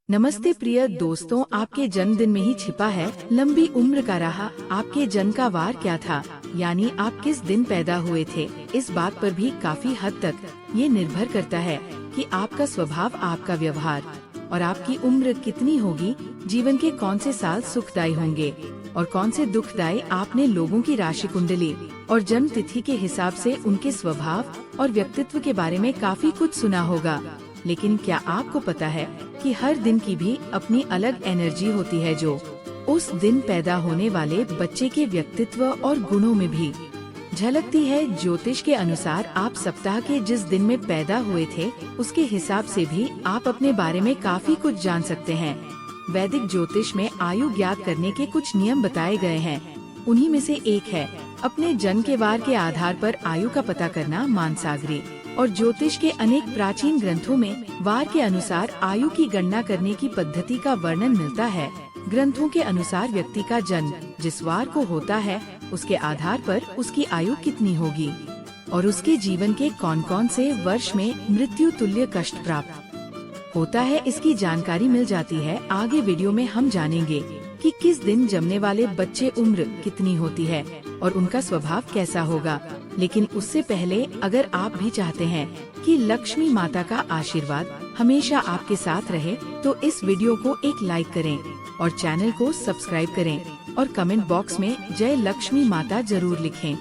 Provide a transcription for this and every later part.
नमस्ते प्रिय दोस्तों, आपके जन्मदिन में ही छिपा है लंबी उम्र का रहा आपके जन्म का वार क्या था, यानी आप किस दिन पैदा हुए थे। इस बात पर भी काफी हद तक ये निर्भर करता है कि आपका स्वभाव, आपका व्यवहार और आपकी उम्र कितनी होगी। जीवन के कौन से साल सुखदायी होंगे और कौन से दुखदायी। आपने लोगों की राशि कुंडली और जन्म तिथि के हिसाब से उनके स्वभाव और व्यक्तित्व के बारे में काफी कुछ सुना होगा, लेकिन क्या आपको पता है कि हर दिन की भी अपनी अलग एनर्जी होती है, जो उस दिन पैदा होने वाले बच्चे के व्यक्तित्व और गुणों में भी झलकती है। ज्योतिष के अनुसार आप सप्ताह के जिस दिन में पैदा हुए थे, उसके हिसाब से भी आप अपने बारे में काफी कुछ जान सकते हैं। वैदिक ज्योतिष में आयु ज्ञात करने के कुछ नियम बताए गए हैं। उन्हीं में से एक है अपने जन्म के वार के आधार पर आयु का पता करना। मानसागरी और ज्योतिष के अनेक प्राचीन ग्रंथों में वार के अनुसार आयु की गणना करने की पद्धति का वर्णन मिलता है। ग्रंथों के अनुसार व्यक्ति का जन्म जिस वार को होता है, उसके आधार पर उसकी आयु कितनी होगी और उसके जीवन के कौन कौन से वर्ष में मृत्यु तुल्य कष्ट प्राप्त होता है, इसकी जानकारी मिल जाती है। आगे वीडियो में हम जानेंगे कि किस दिन जमने वाले बच्चे उम्र कितनी होती है और उनका स्वभाव कैसा होगा। लेकिन उससे पहले अगर आप भी चाहते हैं कि लक्ष्मी माता का आशीर्वाद हमेशा आपके साथ रहे, तो इस वीडियो को एक लाइक करें और चैनल को सब्सक्राइब करें और कमेंट बॉक्स में जय लक्ष्मी माता जरूर लिखें।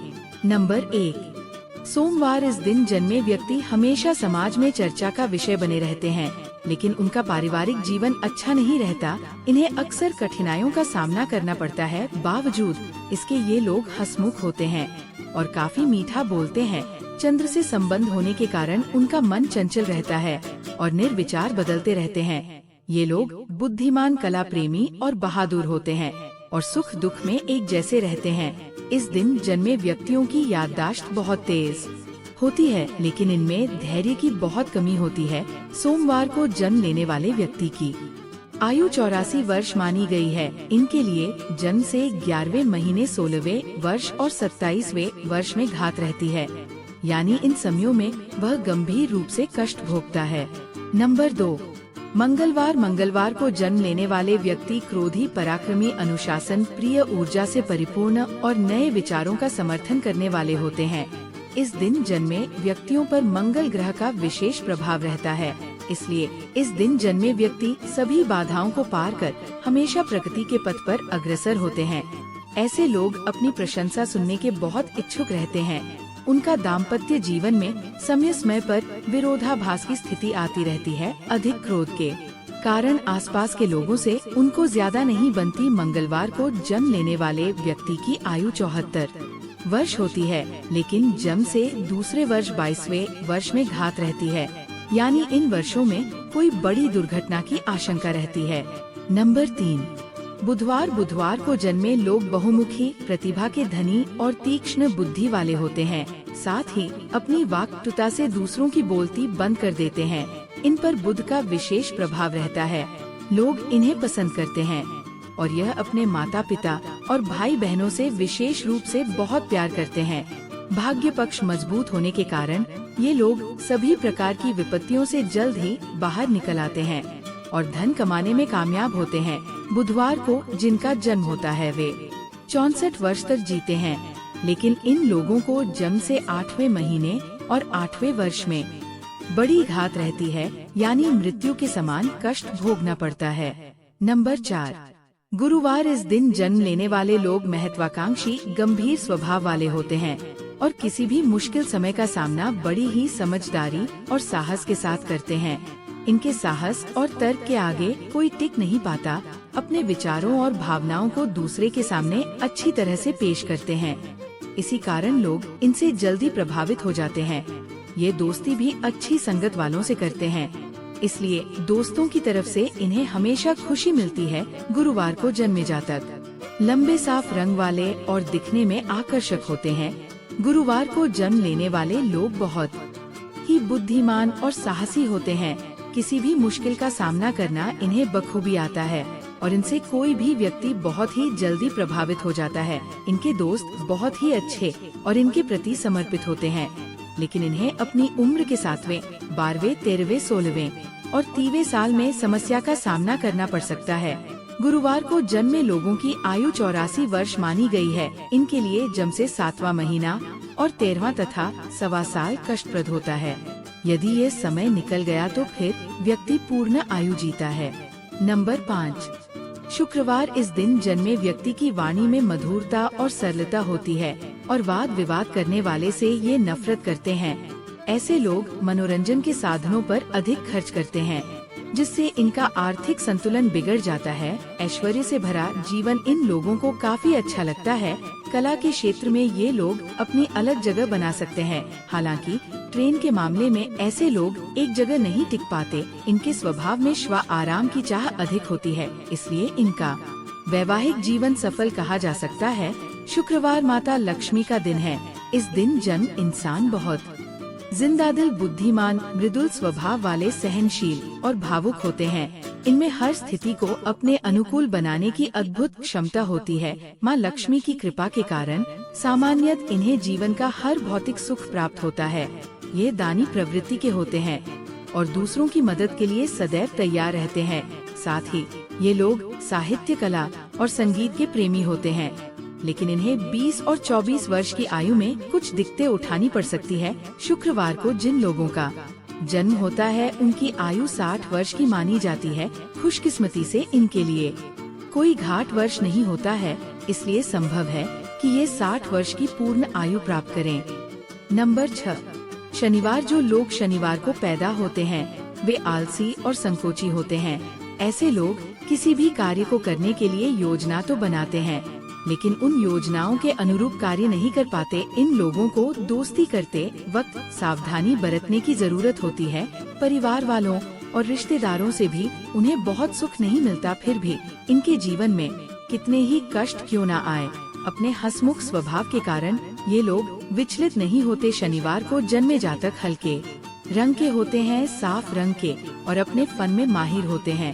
नंबर 1, सोमवार। इस दिन जन्मे व्यक्ति हमेशा समाज में चर्चा का विषय बने रहते हैं, लेकिन उनका पारिवारिक जीवन अच्छा नहीं रहता। इन्हें अक्सर कठिनाइयों का सामना करना पड़ता है। बावजूद इसके ये लोग हंसमुख होते हैं और काफी मीठा बोलते हैं। चंद्र से संबंध होने के कारण उनका मन चंचल रहता है और निर्विचार बदलते रहते हैं। ये लोग बुद्धिमान, कला प्रेमी और बहादुर होते हैं और सुख दुख में एक जैसे रहते हैं। इस दिन जन्मे व्यक्तियों की याददाश्त बहुत तेज होती है, लेकिन इनमें धैर्य की बहुत कमी होती है। सोमवार को जन्म लेने वाले व्यक्ति की आयु 84 वर्ष मानी गई है। इनके लिए जन्म से 11वें महीने 16वें वर्ष और 27वें वर्ष में घात रहती है, यानी इन समयों में वह गंभीर रूप से कष्ट भोगता है। नंबर 2, मंगलवार। मंगलवार को जन्म लेने वाले व्यक्ति क्रोधी, पराक्रमी, अनुशासन प्रिय, ऊर्जा से परिपूर्ण और नए विचारों का समर्थन करने वाले होते हैं। इस दिन जन्मे व्यक्तियों पर मंगल ग्रह का विशेष प्रभाव रहता है, इसलिए इस दिन जन्मे व्यक्ति सभी बाधाओं को पार कर हमेशा प्रगति के पथ पर अग्रसर होते हैं। ऐसे लोग अपनी प्रशंसा सुनने के बहुत इच्छुक रहते हैं। उनका दाम्पत्य जीवन में समय समय पर विरोधाभास की स्थिति आती रहती है। अधिक क्रोध के कारण आसपास के लोगों से उनको ज्यादा नहीं बनती। मंगलवार को जन्म लेने वाले व्यक्ति की आयु 74 वर्ष होती है, लेकिन जन्म से दूसरे वर्ष 22वें वर्ष में घात रहती है, यानी इन वर्षों में कोई बड़ी दुर्घटना की आशंका रहती है। नंबर 3, बुधवार। बुधवार को जन्मे लोग बहुमुखी, प्रतिभा के धनी और तीक्ष्ण बुद्धि वाले होते हैं। साथ ही अपनी वाक्पटुता से दूसरों की बोलती बंद कर देते हैं। इन पर बुध का विशेष प्रभाव रहता है। लोग इन्हें पसंद करते हैं और यह अपने माता पिता और भाई बहनों से विशेष रूप से बहुत प्यार करते हैं। भाग्य पक्ष मजबूत होने के कारण ये लोग सभी प्रकार की विपत्तियों से जल्द ही बाहर निकल आते हैं और धन कमाने में कामयाब होते हैं। बुधवार को जिनका जन्म होता है वे 64 वर्ष तक जीते हैं, लेकिन इन लोगों को जन्म से 8वें महीने और 8वें वर्ष में बड़ी घात रहती है, यानी मृत्यु के समान कष्ट भोगना पड़ता है। नंबर 4, गुरुवार। इस दिन जन्म लेने वाले लोग महत्वाकांक्षी, गंभीर स्वभाव वाले होते हैं और किसी भी मुश्किल समय का सामना बड़ी ही समझदारी और साहस के साथ करते हैं। इनके साहस और तर्क के आगे कोई टिक नहीं पाता। अपने विचारों और भावनाओं को दूसरे के सामने अच्छी तरह से पेश करते हैं, इसी कारण लोग इनसे जल्दी प्रभावित हो जाते हैं। ये दोस्ती भी अच्छी संगत वालों से करते हैं, इसलिए दोस्तों की तरफ से इन्हें हमेशा खुशी मिलती है। गुरुवार को जन्मे जातक लंबे, साफ रंग वाले और दिखने में आकर्षक होते हैं। गुरुवार को जन्म लेने वाले लोग बहुत ही बुद्धिमान और साहसी होते हैं। किसी भी मुश्किल का सामना करना इन्हें बखूबी आता है और इनसे कोई भी व्यक्ति बहुत ही जल्दी प्रभावित हो जाता है। इनके दोस्त बहुत ही अच्छे और इनके प्रति समर्पित होते हैं, लेकिन इन्हें अपनी उम्र के 7वें, 12वें, 13वें, 16वें और 30वें साल में समस्या का सामना करना पड़ सकता है। गुरुवार को जन्मे लोगों की आयु 84 वर्ष मानी गई है। इनके लिए जम से 7वां महीना और 13वां तथा 1.25 साल कष्टप्रद होता है। यदि ये समय निकल गया तो फिर व्यक्ति पूर्ण आयु जीता है। नंबर 5, शुक्रवार। इस दिन जन्मे व्यक्ति की वाणी में मधुरता और सरलता होती है और वाद विवाद करने वाले से ये नफरत करते हैं। ऐसे लोग मनोरंजन के साधनों पर अधिक खर्च करते हैं, जिससे इनका आर्थिक संतुलन बिगड़ जाता है। ऐश्वर्य से भरा जीवन इन लोगों को काफी अच्छा लगता है। कला के क्षेत्र में ये लोग अपनी अलग जगह बना सकते हैं। हालांकि ट्रेन के मामले में ऐसे लोग एक जगह नहीं टिक पाते। इनके स्वभाव में स्व आराम की चाह अधिक होती है, इसलिए इनका वैवाहिक जीवन सफल कहा जा सकता है। शुक्रवार माता लक्ष्मी का दिन है। इस दिन जन्म इंसान बहुत जिंदादिल, बुद्धिमान, मृदुल स्वभाव वाले, सहनशील और भावुक होते हैं। इनमें हर स्थिति को अपने अनुकूल बनाने की अद्भुत क्षमता होती है। माँ लक्ष्मी की कृपा के कारण सामान्यतः इन्हें जीवन का हर भौतिक सुख प्राप्त होता है। ये दानी प्रवृत्ति के होते हैं और दूसरों की मदद के लिए सदैव तैयार रहते हैं। साथ ही ये लोग साहित्य, कला और संगीत के प्रेमी होते हैं। लेकिन इन्हें 20 और 24 वर्ष की आयु में कुछ दिक्कतें उठानी पड़ सकती है। शुक्रवार को जिन लोगों का जन्म होता है उनकी आयु 60 वर्ष की मानी जाती है। खुशकिस्मती से इनके लिए कोई घाट वर्ष नहीं होता है, इसलिए संभव है कि ये 60 वर्ष की पूर्ण आयु प्राप्त करें। नंबर 6, शनिवार। जो लोग शनिवार को पैदा होते हैं वे आलसी और संकोची होते हैं। ऐसे लोग किसी भी कार्य को करने के लिए योजना तो बनाते हैं, लेकिन उन योजनाओं के अनुरूप कार्य नहीं कर पाते। इन लोगों को दोस्ती करते वक्त सावधानी बरतने की जरूरत होती है। परिवार वालों और रिश्तेदारों से भी उन्हें बहुत सुख नहीं मिलता। फिर भी इनके जीवन में कितने ही कष्ट क्यों न आए, अपने हंसमुख स्वभाव के कारण ये लोग विचलित नहीं होते। शनिवार को जन्मे जातक हल्के रंग के होते हैं, साफ रंग के, और अपने फन में माहिर होते हैं,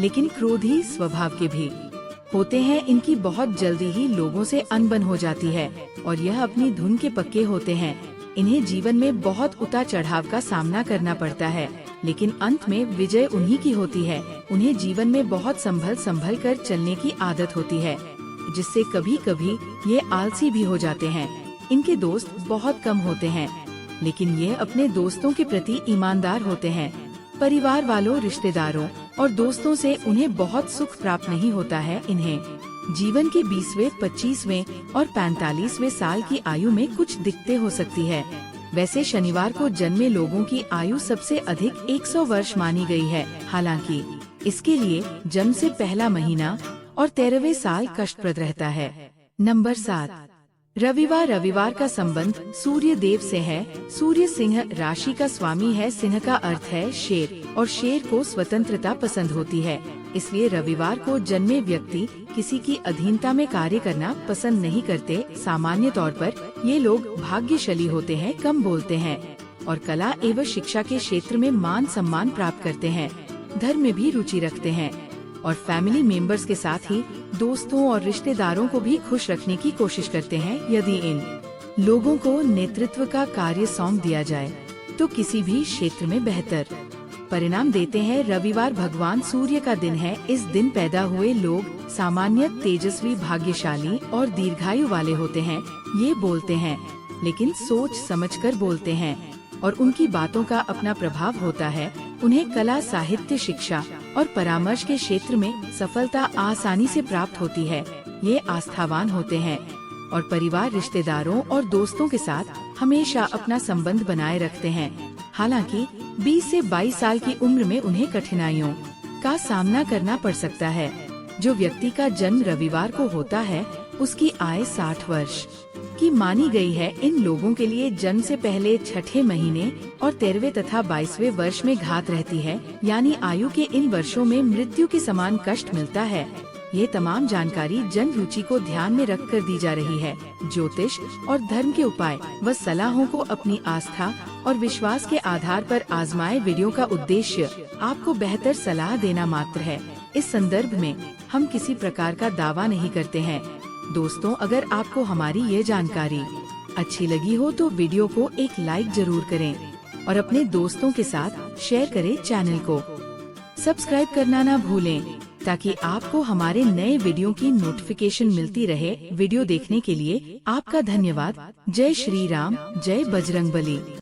लेकिन क्रोधी स्वभाव के भी होते हैं। इनकी बहुत जल्दी ही लोगों से अनबन हो जाती है और यह अपनी धुन के पक्के होते हैं। इन्हें जीवन में बहुत उतार चढ़ाव का सामना करना पड़ता है, लेकिन अंत में विजय उन्हीं की होती है। उन्हें जीवन में बहुत संभल कर चलने की आदत होती है, जिससे कभी कभी ये आलसी भी हो जाते हैं। इनके दोस्त बहुत कम होते हैं, लेकिन ये अपने दोस्तों के प्रति ईमानदार होते हैं। परिवार वालों, रिश्तेदारों और दोस्तों से उन्हें बहुत सुख प्राप्त नहीं होता है। इन्हें जीवन के 20वें, 25वें और 45वें साल की आयु में कुछ दिक्कतें हो सकती है। वैसे शनिवार को जन्मे लोगों की आयु सबसे अधिक 100 वर्ष मानी गई है। हालांकि इसके लिए जन्म से पहला महीना और 13वें साल कष्टप्रद रहता है। नंबर 7, रविवार। रविवार का संबंध सूर्य देव से है। सूर्य सिंह राशि का स्वामी है। सिंह का अर्थ है शेर, और शेर को स्वतंत्रता पसंद होती है। इसलिए रविवार को जन्मे व्यक्ति किसी की अधीनता में कार्य करना पसंद नहीं करते। सामान्य तौर पर ये लोग भाग्यशाली होते हैं, कम बोलते हैं और कला एवं शिक्षा के क्षेत्र में मान सम्मान प्राप्त करते हैं। धर्म में भी रुचि रखते हैं और फैमिली मेंबर्स के साथ ही दोस्तों और रिश्तेदारों को भी खुश रखने की कोशिश करते हैं। यदि इन लोगों को नेतृत्व का कार्य सौंप दिया जाए तो किसी भी क्षेत्र में बेहतर परिणाम देते हैं। रविवार भगवान सूर्य का दिन है। इस दिन पैदा हुए लोग सामान्य तेजस्वी, भाग्यशाली और दीर्घायु वाले होते हैं। ये बोलते हैं लेकिन सोच समझकर बोलते हैं और उनकी बातों का अपना प्रभाव होता है। उन्हें कला, साहित्य, शिक्षा और परामर्श के क्षेत्र में सफलता आसानी से प्राप्त होती है। ये आस्थावान होते हैं और परिवार, रिश्तेदारों और दोस्तों के साथ हमेशा अपना संबंध बनाए रखते हैं। हालांकि 20 से 22 साल की उम्र में उन्हें कठिनाइयों का सामना करना पड़ सकता है। जो व्यक्ति का जन्म रविवार को होता है उसकी आयु 60 वर्ष की मानी गई है। इन लोगों के लिए जन्म से पहले छठे महीने और 13वें तथा 22वें वर्ष में घात रहती है, यानी आयु के इन वर्षों में मृत्यु के समान कष्ट मिलता है। ये तमाम जानकारी जन रुचि को ध्यान में रखकर दी जा रही है। ज्योतिष और धर्म के उपाय व सलाहों को अपनी आस्था और विश्वास के आधार पर आजमाए। वीडियो का उद्देश्य आपको बेहतर सलाह देना मात्र है। इस संदर्भ में हम किसी प्रकार का दावा नहीं करते हैं। दोस्तों, अगर आपको हमारी ये जानकारी अच्छी लगी हो तो वीडियो को एक लाइक जरूर करें। और अपने दोस्तों के साथ शेयर करें चैनल को। सब्सक्राइब करना ना भूलें ताकि आपको हमारे नए वीडियो की नोटिफिकेशन मिलती रहे। वीडियो देखने के लिए आपका धन्यवाद। जय श्री राम, जय बजरंगबली।